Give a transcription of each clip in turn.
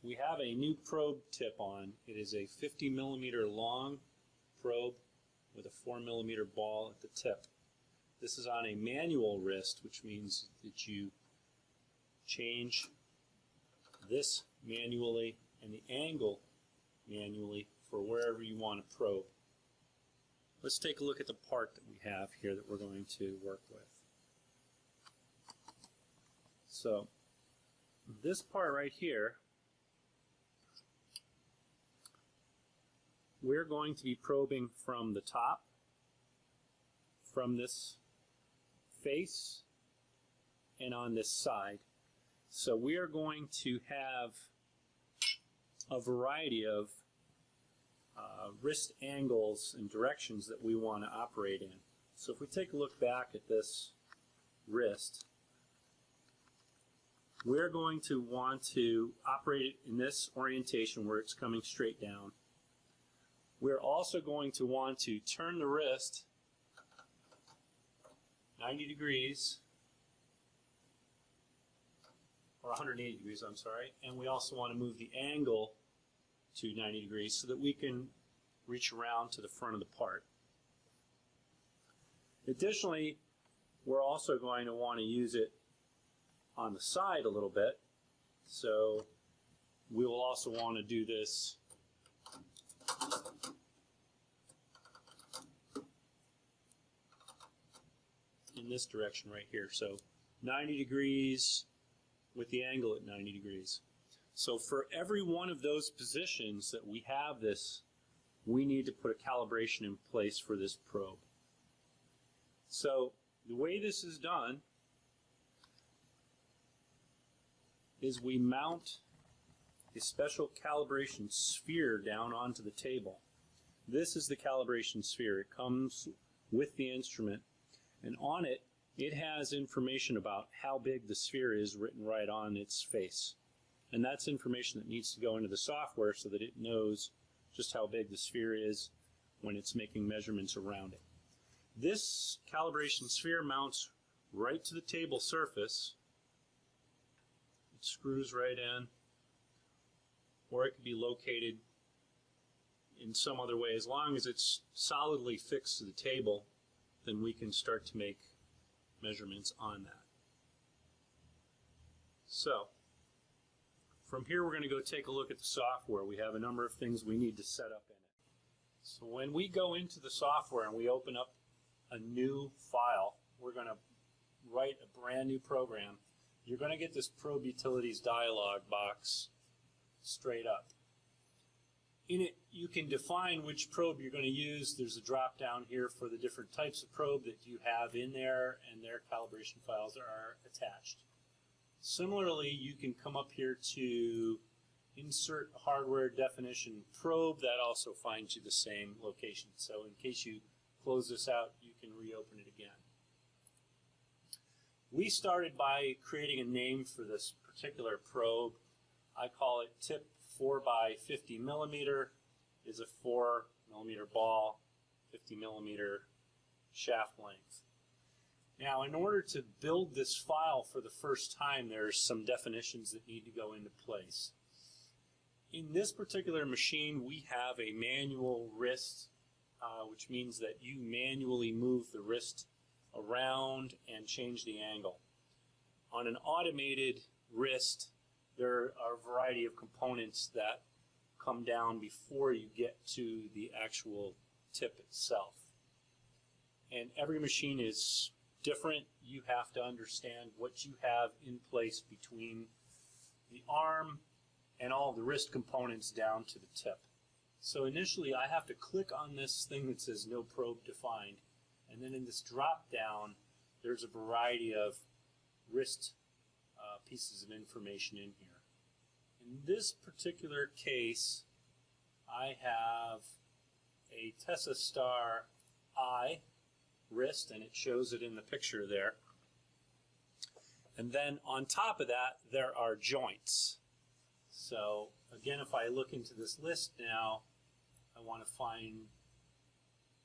we have a new probe tip on. It is a 50 millimeter long probe with a 4 millimeter ball at the tip. This is on a manual wrist, which means that you change this manually and the angle manually for wherever you want to probe. Let's take a look at the part that we have here that we're going to work with. So this part right here, we're going to be probing from the top, from this face, and on this side. So we are going to have a variety of wrist angles and directions that we want to operate in. So if we take a look back at this wrist, we're going to want to operate it in this orientation where it's coming straight down. We're also going to want to turn the wrist 90 degrees, or 180 degrees, I'm sorry, and we also want to move the angle to 90 degrees so that we can reach around to the front of the part. Additionally, we're also going to want to use it on the side a little bit, so we will also want to do this in this direction right here. So 90 degrees with the angle at 90 degrees. So for every one of those positions that we have this, we need to put a calibration in place for this probe. So the way this is done is we mount a special calibration sphere down onto the table. This is the calibration sphere. It comes with the instrument, and on it, it has information about how big the sphere is written right on its face. And that's information that needs to go into the software so that it knows just how big the sphere is when it's making measurements around it. This calibration sphere mounts right to the table surface. It screws right in, or it could be located in some other way. As long as it's solidly fixed to the table, then we can start to make measurements on that. So from here we're going to go take a look at the software. We have a number of things we need to set up in it. So when we go into the software and we open up a new file, we're going to write a brand new program. You're going to get this Probe Utilities dialog box straight up. In it, you can define which probe you're going to use. There's a drop down here for the different types of probe that you have in there, and their calibration files are attached. Similarly, you can come up here to insert hardware definition probe. That also finds you the same location. So in case you close this out, you can reopen it again. We started by creating a name for this particular probe. I call it tip 4 by 50 millimeter. Is a 4 millimeter ball, 50 millimeter shaft length. Now, in order to build this file for the first time, there's some definitions that need to go into place. In this particular machine, we have a manual wrist, which means that you manually move the wrist around and change the angle. On an automated wrist, there are a variety of components that come down before you get to the actual tip itself. And every machine is different. You have to understand what you have in place between the arm and all the wrist components down to the tip. So initially I have to click on this thing that says no probe defined, and then in this drop down there's a variety of wrist pieces of information in here. In this particular case, I have a Tessa Star I wrist, and it shows it in the picture there. And then on top of that, there are joints. So again, if I look into this list now, I want to find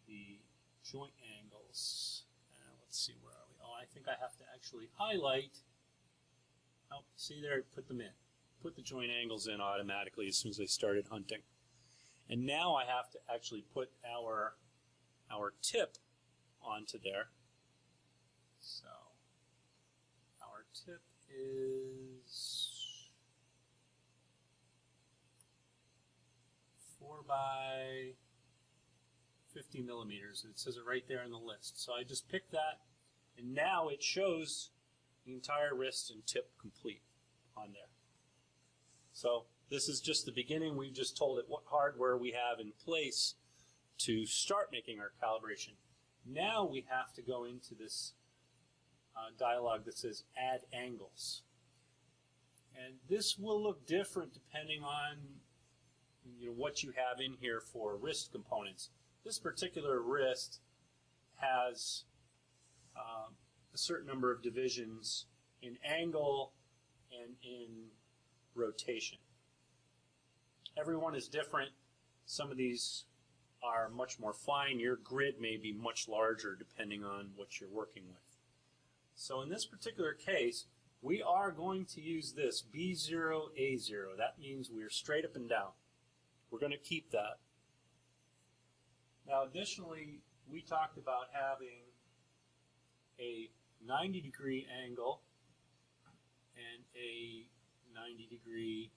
the joint angles. Let's see, where are we? Oh, I think I have to actually highlight. Oh, see there, I put them in. put the joint angles in automatically as soon as I started hunting. And now I have to actually put our tip onto there. So our tip is 4 by 50 millimeters. It says it right there in the list. So I just picked that, and now it shows the entire wrist and tip complete on there. So this is just the beginning. We've just told it what hardware we have in place to start making our calibration. Now we have to go into this dialog that says add angles. And this will look different depending on what you have in here for wrist components. This particular wrist has a certain number of divisions in angle and in rotation. Everyone is different. Some of these are much more fine. Your grid may be much larger depending on what you're working with. So in this particular case, we are going to use this B0A0. That means we're straight up and down. We're going to keep that. Now additionally, we talked about having a 90-degree angle and a 90-degree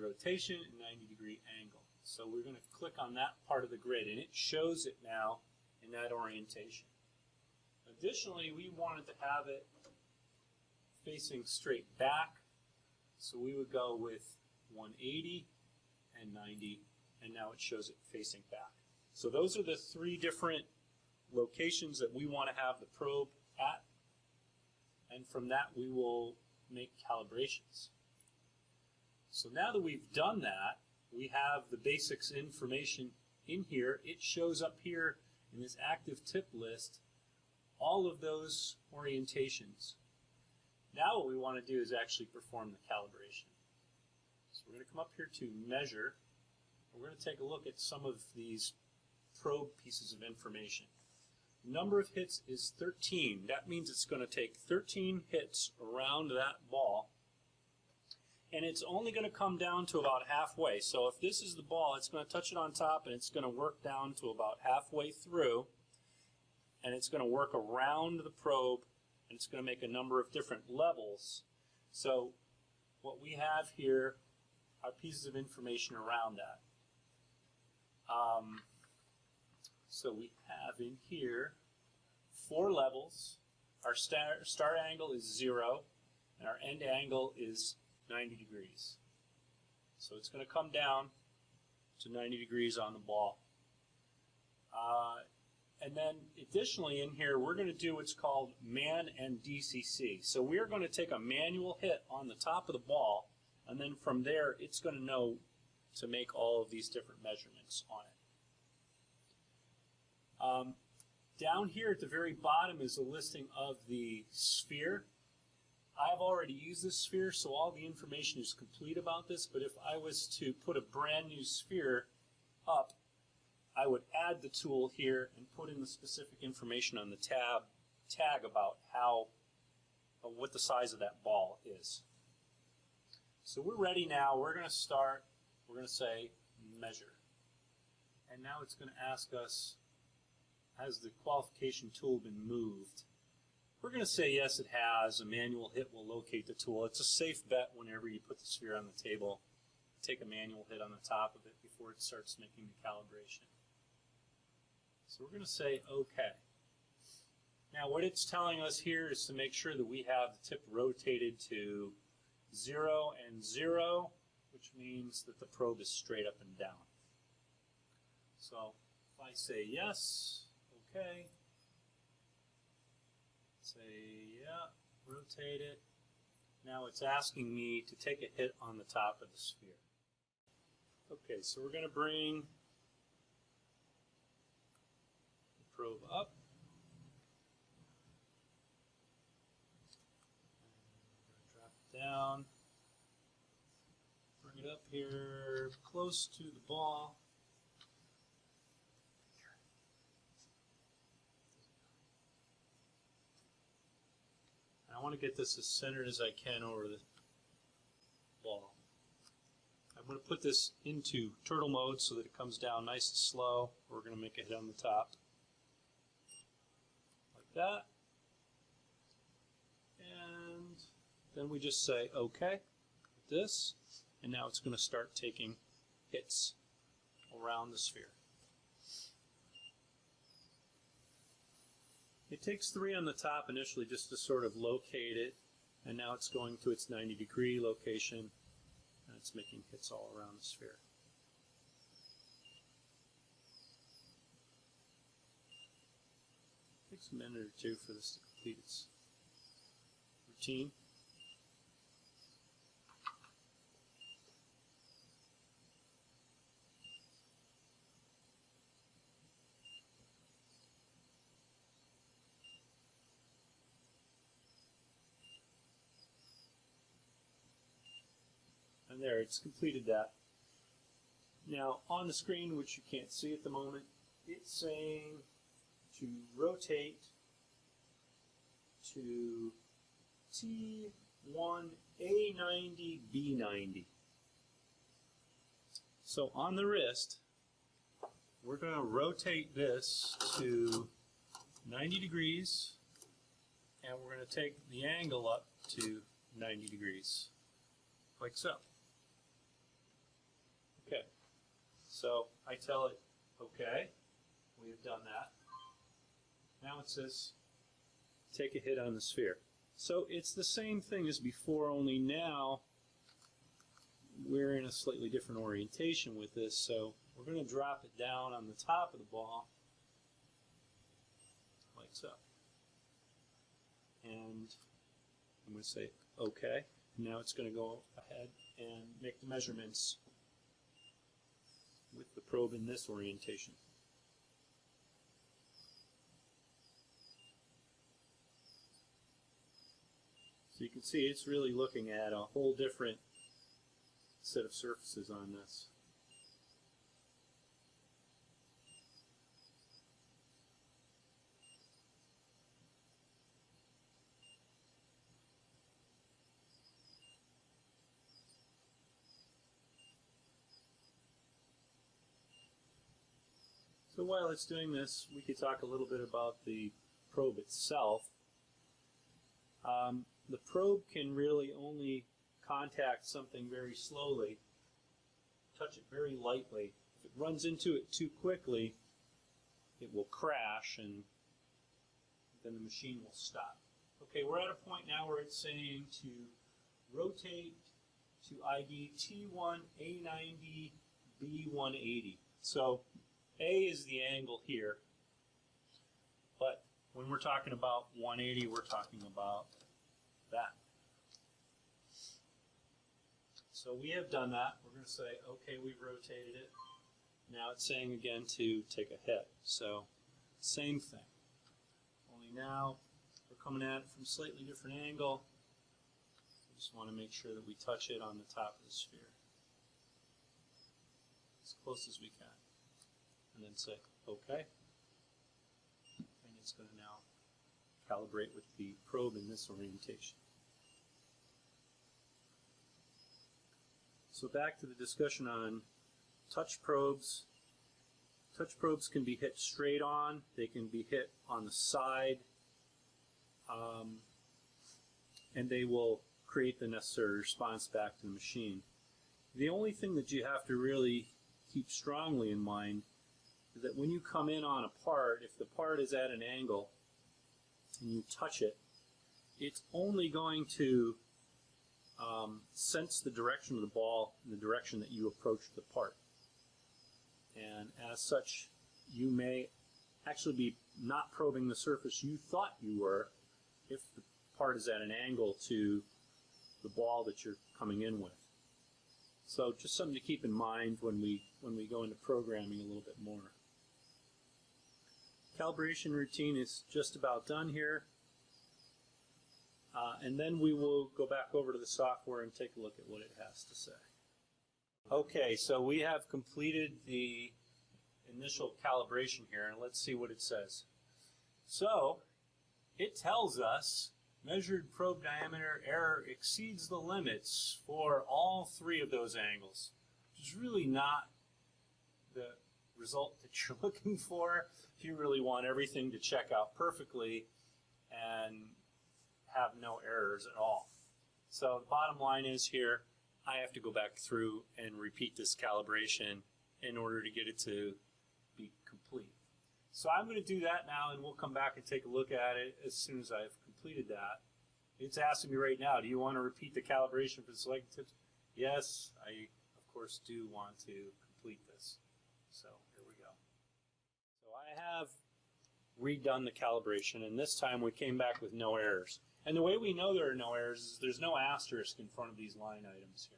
rotation and 90-degree angle. So we're going to click on that part of the grid, and it shows it now in that orientation. Additionally, we wanted to have it facing straight back, so we would go with 180 and 90, and now it shows it facing back. So those are the three different locations that we want to have the probe at, and from that we will make calibrations. So now that we've done that, we have the basics information in here. It shows up here in this active tip list all of those orientations. Now what we want to do is actually perform the calibration. So we're going to come up here to measure. We're going to take a look at some of these probe pieces of information. Number of hits is 13. That means it's going to take 13 hits around that ball, and it's only going to come down to about halfway. So if this is the ball, it's going to touch it on top, and it's going to work down to about halfway through, and it's going to work around the probe, and it's going to make a number of different levels. So what we have here are pieces of information around that. So we have in here 4 levels. Our start angle is 0, and our end angle is 90 degrees. So it's going to come down to 90 degrees on the ball. And then additionally in here, we're going to do what's called man and DCC. So we're going to take a manual hit on the top of the ball, and then from there it's going to know to make all of these different measurements on it. Down here at the very bottom is a listing of the sphere. I've already used this sphere, so all the information is complete about this, but if I was to put a brand new sphere up, I would add the tool here and put in the specific information on the tag about what the size of that ball is. So we're ready now. We're going to start. We're going to say measure. And now it's going to ask us, has the qualification tool been moved? We're going to say yes, it has. A manual hit will locate the tool. It's a safe bet whenever you put the sphere on the table. Take a manual hit on the top of it before it starts making the calibration. So we're going to say OK. Now what it's telling us here is to make sure that we have the tip rotated to 0 and 0, which means that the probe is straight up and down. So if I say yes, OK, say yeah, rotate it. Now it's asking me to take a hit on the top of the sphere. Okay, so we're going to bring the probe up. Drop it down. Bring it up here close to the ball. I want to get this as centered as I can over ball. I'm going to put this into turtle mode so that it comes down nice and slow. We're going to make a hit on the top. Like that. And then we just say OK with this. And now it's going to start taking hits around the sphere. It takes 3 on the top initially just to sort of locate it. And now it's going to its 90-degree location. And it's making hits all around the sphere. It takes a minute or two for this to complete its routine. And there, it's completed that. Now, on the screen, which you can't see at the moment, it's saying to rotate to T1A90 B90. So on the wrist, we're going to rotate this to 90 degrees, and we're going to take the angle up to 90 degrees, like so. Okay, so I tell it, okay, we have done that. Now it says, take a hit on the sphere. So it's the same thing as before, only now we're in a slightly different orientation with this. So we're going to drop it down on the top of the ball, like so. And I'm going to say, okay. Now it's going to go ahead and make the measurements with the probe in this orientation. So you can see it's really looking at a whole different set of surfaces on this. So while it's doing this, we could talk a little bit about the probe itself. The probe can really only contact something very slowly, touch it very lightly. If it runs into it too quickly, it will crash and then the machine will stop. Okay, we're at a point now where it's saying to rotate to ID T1A90 B180. So A is the angle here, but when we're talking about 180, we're talking about that. So we have done that. We're going to say, okay, we've rotated it. Now it's saying again to take a hit. So same thing. Only now we're coming at it from a slightly different angle. We just want to make sure that we touch it on the top of the sphere as close as we can. And then say, okay. And it's going to now calibrate with the probe in this orientation. So back to the discussion on touch probes. Touch probes can be hit straight on. They can be hit on the side. And they will create the necessary response back to the machine. The only thing that you have to really keep strongly in mind is that when you come in on a part, if the part is at an angle and you touch it, it's only going to sense the direction of the ball in the direction that you approach the part. And as such, you may actually be not probing the surface you thought you were if the part is at an angle to the ball that you're coming in with. So just something to keep in mind when we go into programming a little bit more. Calibration routine is just about done here. And then we will go back over to the software and take a look at what it has to say. Okay, so we have completed the initial calibration here, and let's see what it says. So it tells us Measured probe diameter error exceeds the limits for all three of those angles, which is really not the result that you're looking for. If you really want everything to check out perfectly and have no errors at all. So the bottom line is here, I have to go back through and repeat this calibration in order to get it to be complete. So I'm going to do that now, and we'll come back and take a look at it as soon as I've completed that. It's asking me right now, do you want to repeat the calibration for the selected tips? Yes, I of course do want to complete this. So here we go. So I have redone the calibration, and this time we came back with no errors. And the way we know there are no errors is there's no asterisk in front of these line items here.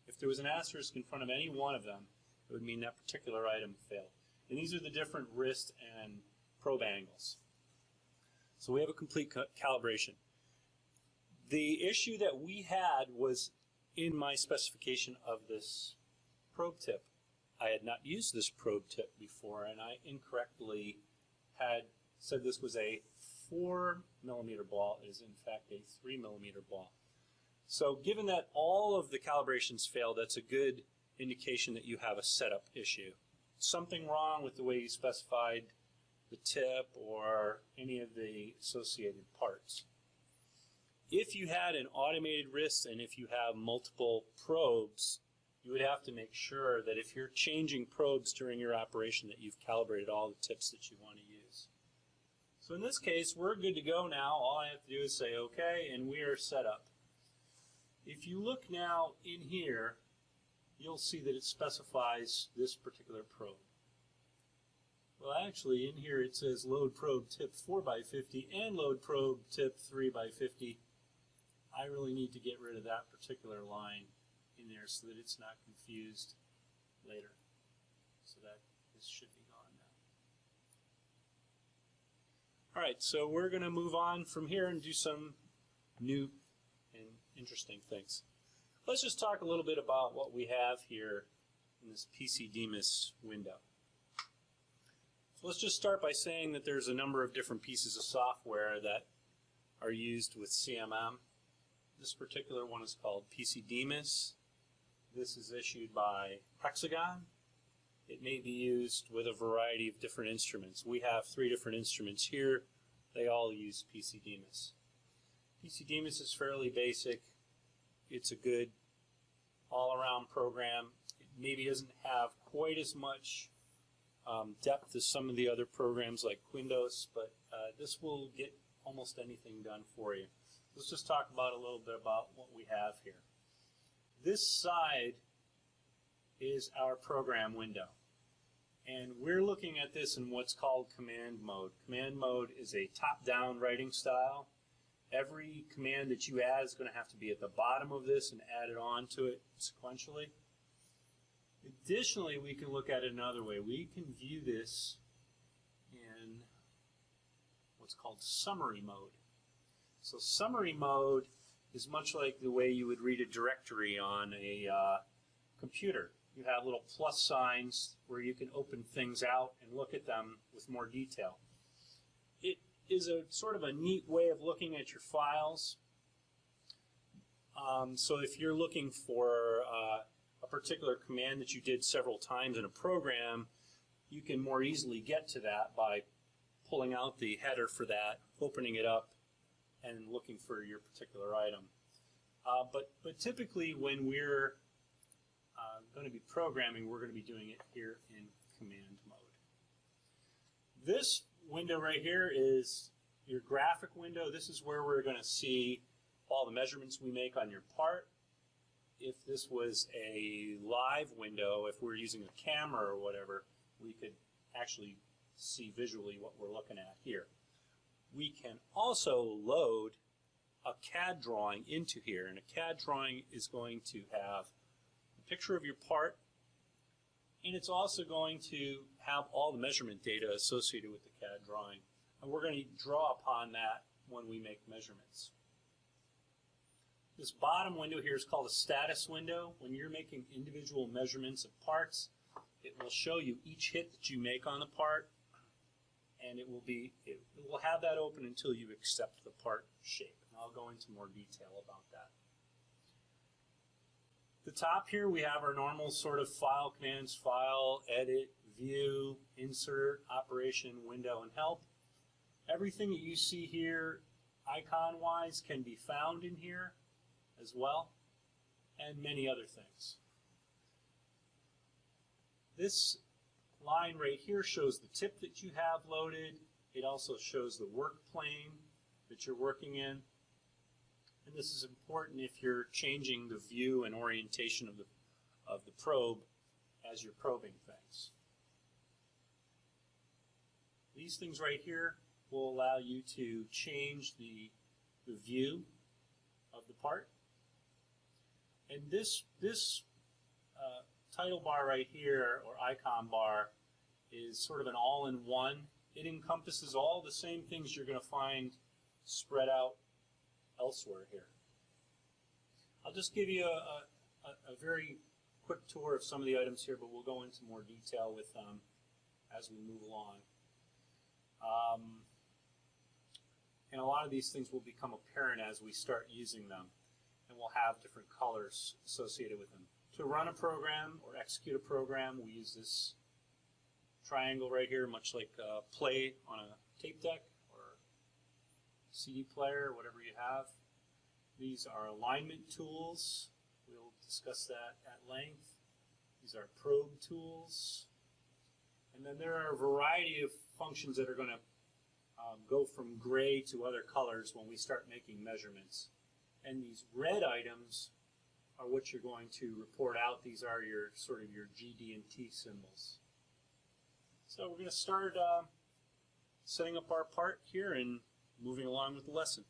If there was an asterisk in front of any one of them, it would mean that particular item failed. And these are the different wrist and probe angles. So we have a complete calibration. The issue that we had was in my specification of this probe tip. I had not used this probe tip before, and I incorrectly had said this was a 4mm ball. It is in fact a 3mm ball. So given that all of the calibrations failed, that's a good indication that you have a setup issue. Something wrong with the way you specified the tip or any of the associated parts. If you had an automated wrist and if you have multiple probes, you would have to make sure that if you're changing probes during your operation that you've calibrated all the tips that you want to use. So in this case, we're good to go now. All I have to do is say OK, and we are set up. If you look now in here, you'll see that it specifies this particular probe. Well, actually, in here it says load probe tip 4x50 and load probe tip 3x50. I really need to get rid of that particular line in there so that it's not confused later. So that this should be gone now. All right, so we're going to move on from here and do some new and interesting things. Let's just talk a little bit about what we have here in this PCDMIS window. So let's just start by saying that there's a number of different pieces of software that are used with CMM. This particular one is called PCDMIS. This is issued by Haxagon. It may be used with a variety of different instruments. We have 3 different instruments here. They all use PCDMIS. PCDMIS is fairly basic. It's a good all-around program. It maybe doesn't have quite as much depth as some of the other programs like Windows, but this will get almost anything done for you. Let's just talk about a little bit about what we have here. This side is our program window, and we're looking at this in what's called command mode. Command mode is a top-down writing style. Every command that you add is going to have to be at the bottom of this and added on to it sequentially. Additionally, we can look at it another way. We can view this in what's called summary mode. So summary mode is much like the way you would read a directory on a computer. You have little plus signs where you can open things out and look at them with more detail. It is a sort of a neat way of looking at your files. So if you're looking for a particular command that you did several times in a program, you can more easily get to that by pulling out the header for that, opening it up, and looking for your particular item. But typically when we're going to be programming, we're going to be doing it here in command mode. This window right here is your graphic window. This is where we're going to see all the measurements we make on your part. If this was a live window, if we're using a camera or whatever, we could actually see visually what we're looking at here. We can also load a CAD drawing into here, and a CAD drawing is going to have a picture of your part, and it's also going to have all the measurement data associated with the CAD drawing. And we're going to draw upon that when we make measurements. This bottom window here is called a status window. When you're making individual measurements of parts, it will show you each hit that you make on the part, and it will have that open until you accept the part shape. And I'll go into more detail about that. At the top here we have our normal sort of file commands: file, edit, view, insert, operation, window, and help. Everything that you see here icon-wise can be found in here as well, and many other things. This line right here shows the tip that you have loaded. It also shows the work plane that you're working in. And this is important if you're changing the view and orientation of the probe as you're probing things. These things right here will allow you to change the view of the part. And this title bar right here, or icon bar, is sort of an all-in-one. It encompasses all the same things you're going to find spread out elsewhere here. I'll just give you a very quick tour of some of the items here, but we'll go into more detail with them as we move along. And a lot of these things will become apparent as we start using them, and we'll have different colors associated with them. To run a program or execute a program, we use this triangle right here, much like play on a tape deck or CD player, whatever you have. These are alignment tools. We'll discuss that at length. These are probe tools. And then there are a variety of functions that are going to go from gray to other colors when we start making measurements. And these red items are what you're going to report out. These are your sort of your GD and T symbols. So we're going to start setting up our part here and moving along with the lesson.